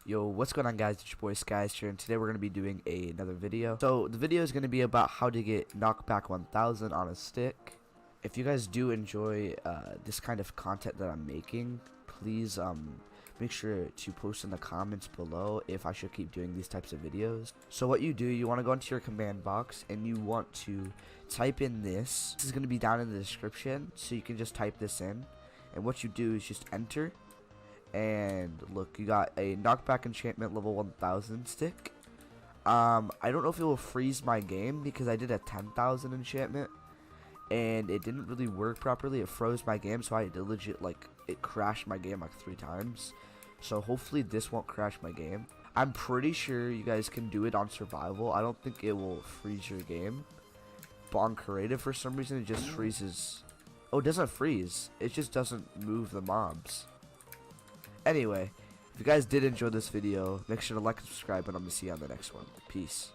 Yo, what's going on, guys? It's your boy Skyz here, and today we're going to be doing another video. So the video is going to be about how to get Knockback 1000 on a stick. If you guys do enjoy this kind of content that I'm making, please make sure to post in the comments below if I should keep doing these types of videos. So what you do, you want to go into your command box and you want to type in this. This is going to be down in the description, so you can just type this in, and what you do is just enter. And look, you got a Knockback enchantment level 1000 stick. I don't know if it will freeze my game because I did a 10,000 enchantment and it didn't really work properly. It froze my game, so I had to legit, like, it crashed my game like 3 times. So hopefully this won't crash my game. I'm pretty sure you guys can do it on survival. I don't think it will freeze your game, but on creative for some reason it just freezes. Oh, it doesn't freeze, it just doesn't move the mobs. Anyway, if you guys did enjoy this video, make sure to like and subscribe, and I'm going to see you on the next one. Peace.